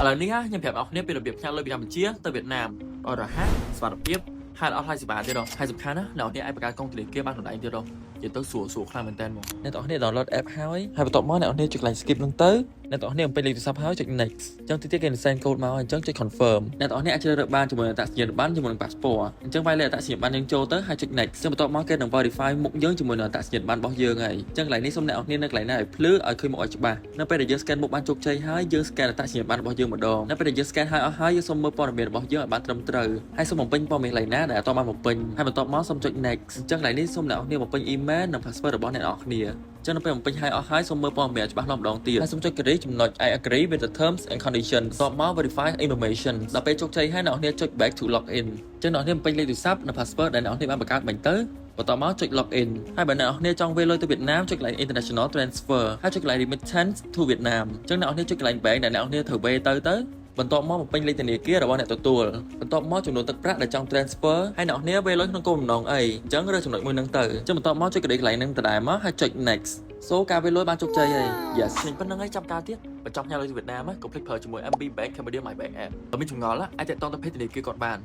ឥឡូវនេះខ្ញុំប្រាប់អ្នកគ្នាពីរបៀបផ្ញើលុយពីកម្ពុជាទៅវៀតណាមដោយរហ័សស្វាទភាពហើយអត់ថ្លៃសេវាទៀតទេហើយសំខាន់ណាអ្នកគ្នាអាចបង្កើតកុងធនាគារបានខ្លួនឯងទៀតទេនិយាយទៅស្រួលខ្លាំងមែនតើមកអ្នកទាំងគ្នា download app ហើយបន្ទាប់មកអ្នកគ្នាចុច like skip នឹងទៅអ្នកទាំងគ្នាបំពេញលេខទូរស័ព្ទហើយចុច next អញ្ចឹងទីទៀតគេនឹង send code មកអញ្ចឹងចុច confirm អ្នកទាំងគ្នាអាចជ្រើសរើសបានជាមួយនឹងអត្តសញ្ញាណប័ណ្ណជាមួយនឹង passport អញ្ចឹងវាយលេខអត្តសញ្ញាណប័ណ្ណយើងចូលទៅហើយចុច next អញ្ចឹងបន្ទាប់មកគេនឹង verify មុខយើងជាមួយនឹងអត្តសញ្ញាណប័ណ្ណរបស់យើងហើយអញ្ចឹងកន្លែងនេះសូមអ្នកទាំងគ្នានៅកន្លែងណាឲ្យភ្លឺឲ្យឃើញមុខឲ្យច្បាស់នៅពេលដែលយើង scan មុខបានជោគជ័យហើយយើង scan អត្តសញ្ញាណប័ណ្ណរបស់យើងម្ដងនៅពេលដែលយើង scan ហើយអស់ហើយយើងសូមមើលព័ត៌មានរបស់យើងឲ្យបានត្រឹមត្រូវហើយសូមបំពេញព័ត៌មានកន្លែងណាដែលអត់បានបំពេញហើយបន្ទាប់មកសូមចុច next អញ្ចឹងកន្លែងនេះសូមអ្នកទាំងគ្នាបំពេញ email និង password របស់អ្នកទាំងគ្នាចឹងនៅពេលបំពេញហើយអស់ហើយសូមមើលព័ត៌មានច្បាស់លាស់ម្ដងទៀតហើយសូមចុច agree ចំណុច I agree with the terms and conditions បន្ទាប់មក verify information ដល់ពេលជោគជ័យហើយអ្នកគ្នាចុច back to log in ចឹងអ្នកគ្នាបំពេញលេខទូរស័ព្ទនិង password ដែលអ្នកគ្នាបានបង្កើតមិញទៅបន្ទាប់មកចុច log in ហើយបើអ្នកគ្នាចង់វេលុយទៅវៀតណាមចុចកន្លែង international transfer ហើយចុចកន្លែង remittance to Vietnam ចឹងអ្នកគ្នាចុចកន្លែង bank ដែលអ្នកគ្នាត្រូវវេទៅបន្ទាប់មកបំពេញលេខធនាគាររបស់អ្នកទទួលបន្ទាប់មកចំនួនទឹកប្រាក់ដែលចង់ transfer ហើយអ្នកគ្នាវេលុយក្នុងគោលបំណងអីអញ្ចឹងរើសចំណុចមួយហ្នឹងទៅចឹងបន្ទាប់មកចុចកន្លែងហ្នឹងដដែលមកហើយចុច next ការវេលុយបានជោគជ័យហើយ yes ខ្ញុំប៉ុណ្្នឹងហើយចាំការទៀតបើចង់ផ្ញើលុយទៅវៀតណាមកុំភ្លេចប្រើជាមួយ MB Bank Cambodia My Bank App បើមានចម្ងល់អាចតាក់ទងទៅភេទធនាគារគាត់បាន